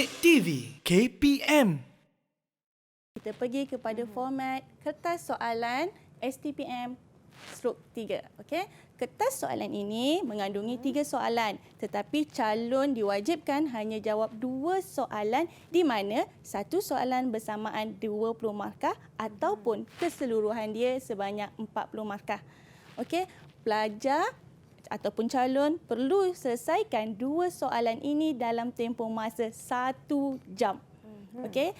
Kek TV KPM. Kita pergi kepada format kertas soalan STPM/3. Okey. Kertas soalan ini mengandungi 3 soalan, tetapi calon diwajibkan hanya jawab 2 soalan di mana satu soalan bersamaan 20 markah ataupun keseluruhan dia sebanyak 40 markah. Okey, pelajar ataupun calon perlu selesaikan 2 soalan ini dalam tempoh masa 1 jam. Okey.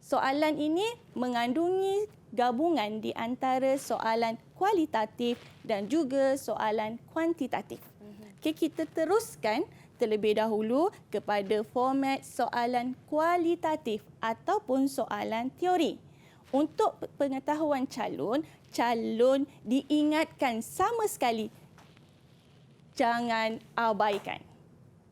Soalan ini mengandungi gabungan di antara soalan kualitatif dan juga soalan kuantitatif. Okey, kita teruskan terlebih dahulu kepada format soalan kualitatif ataupun soalan teori. Untuk pengetahuan calon diingatkan sama sekali jangan abaikan.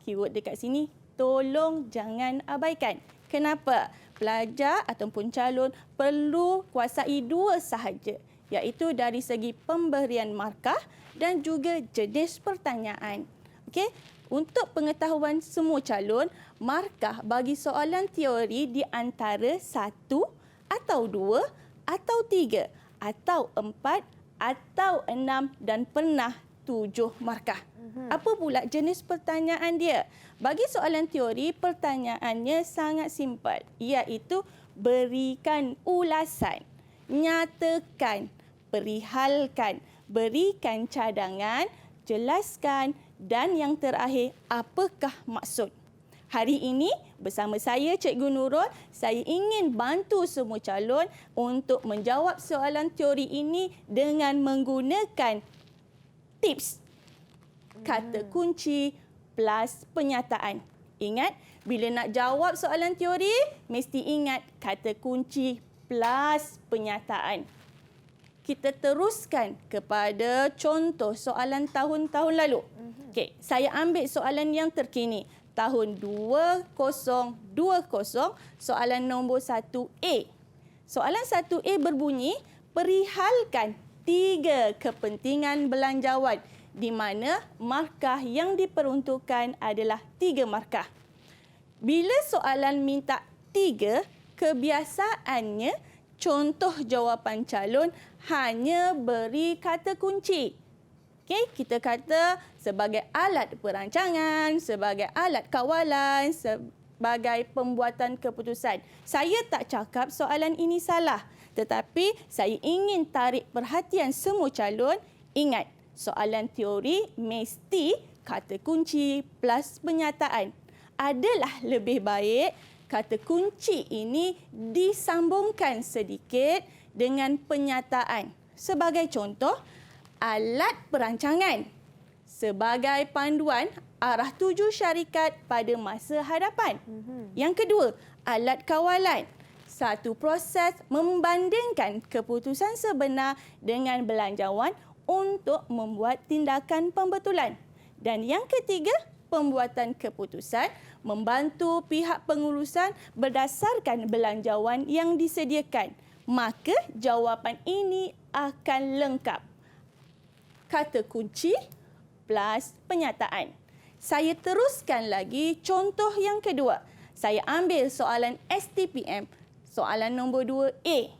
Keyword dekat sini, tolong jangan abaikan. Kenapa? Pelajar ataupun calon perlu kuasai 2 sahaja, iaitu dari segi pemberian markah dan juga jenis pertanyaan. Okey, untuk pengetahuan semua calon, markah bagi soalan teori di antara 1 atau 2 atau 3 atau 4 atau 6 dan pernah 7 markah. Apa pula jenis pertanyaan dia? Bagi soalan teori, pertanyaannya sangat simple, iaitu berikan ulasan, nyatakan, perihalkan, berikan cadangan, jelaskan dan yang terakhir, apakah maksud. Hari ini bersama saya Cikgu Nurul, saya ingin bantu semua calon untuk menjawab soalan teori ini dengan menggunakan tips kata kunci plus penyataan. Ingat, bila nak jawab soalan teori, mesti ingat kata kunci plus penyataan. Kita teruskan kepada contoh soalan tahun-tahun lalu. Okey, saya ambil soalan yang terkini. Tahun 2020, soalan nombor 1A. Soalan 1A berbunyi, perihalkan 3 kepentingan belanjawan di mana markah yang diperuntukkan adalah 3 markah. Bila soalan minta 3, kebiasaannya contoh jawapan calon hanya beri kata kunci. Okey, kita kata sebagai alat perancangan, sebagai alat kawalan, sebagai pembuatan keputusan. Saya tak cakap soalan ini salah, tetapi saya ingin tarik perhatian semua calon. Ingat, soalan teori mesti kata kunci plus penyataan. Adalah lebih baik kata kunci ini disambungkan sedikit dengan penyataan. Sebagai contoh, alat perancangan sebagai panduan arah tuju syarikat pada masa hadapan. Yang kedua, alat kawalan. Satu proses membandingkan keputusan sebenar dengan belanjawan untuk membuat tindakan pembetulan. Dan yang ketiga, pembuatan keputusan membantu pihak pengurusan berdasarkan belanjawan yang disediakan. Maka jawapan ini akan lengkap. Kata kunci plus penyataan. Saya teruskan lagi contoh yang kedua. Saya ambil soalan STPM, soalan nombor 2A.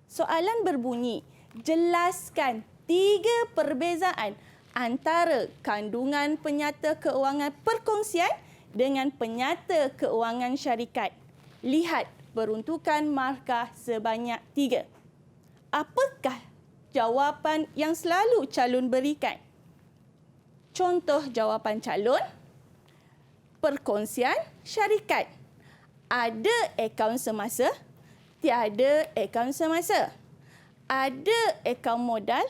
Soalan berbunyi, jelaskan 3 perbezaan antara kandungan penyata keuangan perkongsian dengan penyata keuangan syarikat. Lihat peruntukan markah sebanyak 3. Apakah jawapan yang selalu calon berikan? Contoh jawapan calon, perkongsian syarikat. Ada akaun semasa, tiada akaun semasa. Ada akaun modal,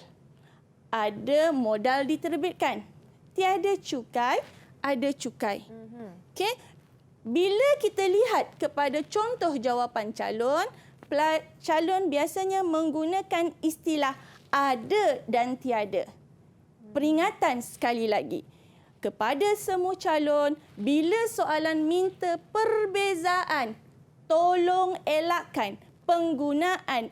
ada modal diterbitkan. Tiada cukai, ada cukai. Okey. Bila kita lihat kepada contoh jawapan calon, calon biasanya menggunakan istilah ada dan tiada. Peringatan sekali lagi kepada semua calon, bila soalan minta perbezaan, tolong elakkan penggunaan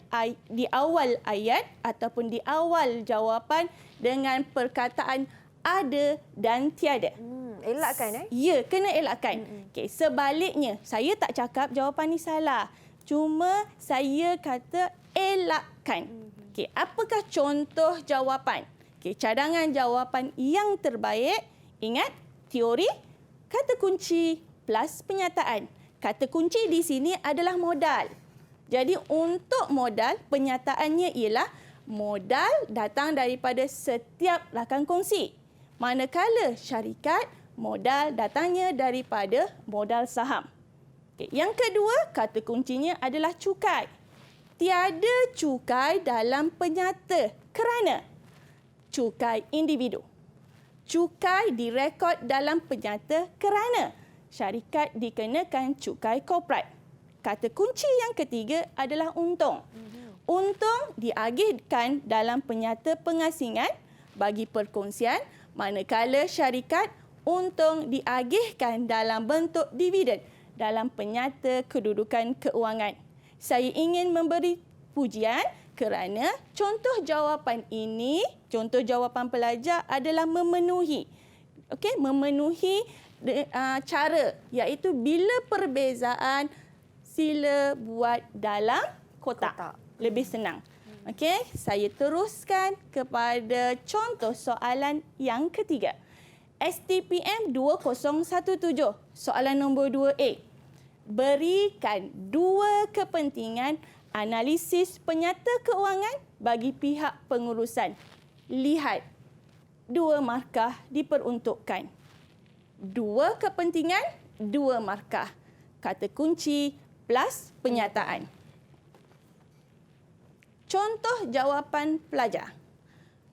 di awal ayat ataupun di awal jawapan dengan perkataan ada dan tiada. Elakkan Ya, kena elakkan. Okey, sebaliknya, saya tak cakap jawapan ni salah. Cuma saya kata elakkan. Okey, apakah contoh jawapan? Okey, cadangan jawapan yang terbaik, ingat teori, kata kunci plus penyataan. Kata kunci di sini adalah modal. Jadi untuk modal, penyataannya ialah modal datang daripada setiap rakan kongsi. Manakala syarikat, modal datangnya daripada modal saham. Okay. Yang kedua, kata kuncinya adalah cukai. Tiada cukai dalam penyata kerana cukai individu. Cukai direkod dalam penyata kerana syarikat dikenakan cukai korporat. Kata kunci yang ketiga adalah untung. Untung diagihkan dalam penyata pengasingan bagi perkongsian, manakala syarikat untung diagihkan dalam bentuk dividen dalam penyata kedudukan keuangan. Saya ingin memberi pujian kerana contoh jawapan ini, contoh jawapan pelajar adalah memenuhi. Okey, memenuhi cara, iaitu bila perbezaan sila buat dalam kotak. Lebih senang. Okey, saya teruskan kepada contoh soalan yang ketiga. STPM 2017, soalan nombor 2A. Berikan dua kepentingan analisis penyata keuangan bagi pihak pengurusan. Lihat, dua markah diperuntukkan. Dua kepentingan, dua markah. Kata kunci plus penyataan. Contoh jawapan pelajar.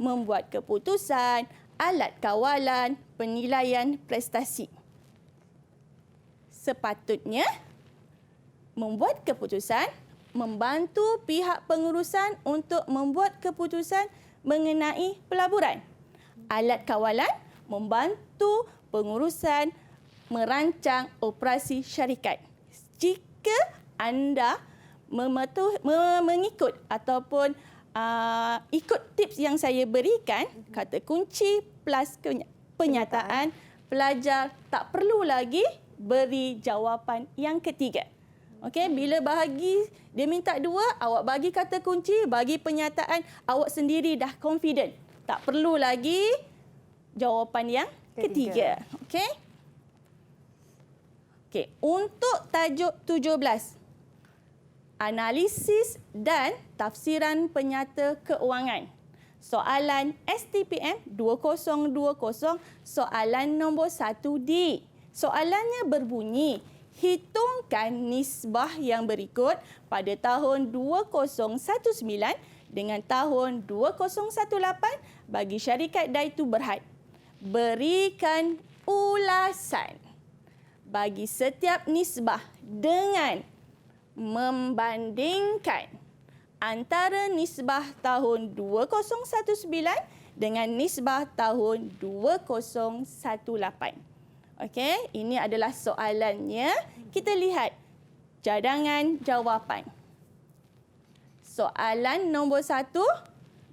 Membuat keputusan, alat kawalan, penilaian prestasi. Sepatutnya, membuat keputusan, membantu pihak pengurusan untuk membuat keputusan mengenai pelaburan. Alat kawalan, membantu pengurusan merancang operasi syarikat. Jika anda mengikut ataupun ikut tips yang saya berikan, kata kunci plus penyataan, pelajar tak perlu lagi beri jawapan yang ketiga. Okey, bila bahagi dia minta dua, awak bagi kata kunci, bagi penyataan, awak sendiri dah confident. Tak perlu lagi jawapan yang ketiga. Okey. Okey, untuk tajuk 17. Analisis dan tafsiran penyata keuangan. Soalan STPM 2020, soalan nombor 1D. Soalannya berbunyi, hitungkan nisbah yang berikut pada tahun 2019 dengan tahun 2018 bagi syarikat Daitu Berhad. Berikan ulasan bagi setiap nisbah dengan membandingkan antara nisbah tahun 2019 dengan nisbah tahun 2018. Okey, ini adalah soalannya. Kita lihat cadangan jawapan. Soalan nombor 1,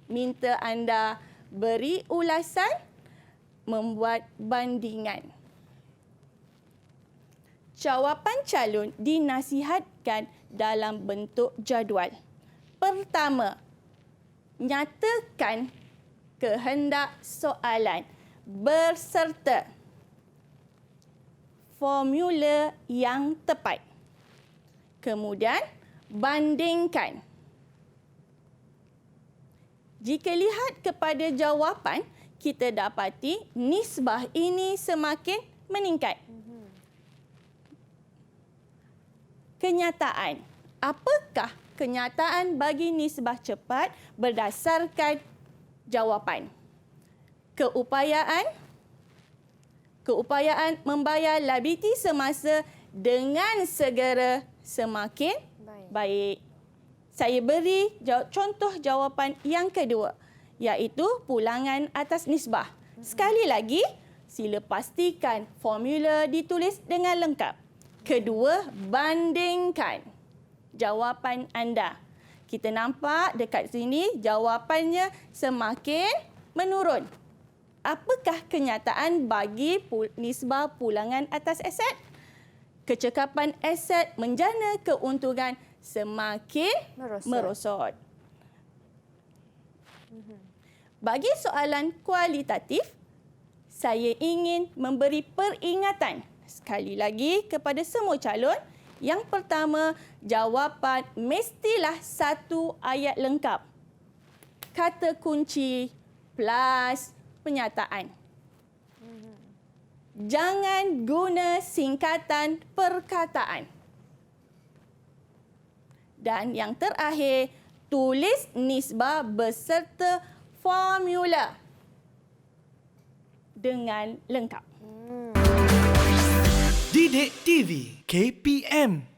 minta anda beri ulasan, membuat bandingan. Jawapan calon dinasihatkan dalam bentuk jadual. Pertama, nyatakan kehendak soalan berserta formula yang tepat. Kemudian, bandingkan. Jika lihat kepada jawapan, kita dapati nisbah ini semakin meningkat. Kenyataan. Apakah kenyataan bagi nisbah cepat berdasarkan jawapan? Keupayaan membayar liability semasa dengan segera semakin baik. Saya beri contoh jawapan yang kedua, iaitu pulangan atas nisbah. Sekali lagi, sila pastikan formula ditulis dengan lengkap. Kedua, bandingkan jawapan anda. Kita nampak dekat sini jawapannya semakin menurun. apakah kenyataan bagi nisbah pulangan atas aset? Kecekapan aset menjana keuntungan semakin merosot. Bagi soalan kualitatif, saya ingin memberi peringatan sekali lagi kepada semua calon. Yang pertama, jawapan mestilah satu ayat lengkap. Kata kunci plus penyataan. Jangan guna singkatan perkataan. Dan yang terakhir, tulis nisbah beserta formula dengan lengkap. Didik TV KPM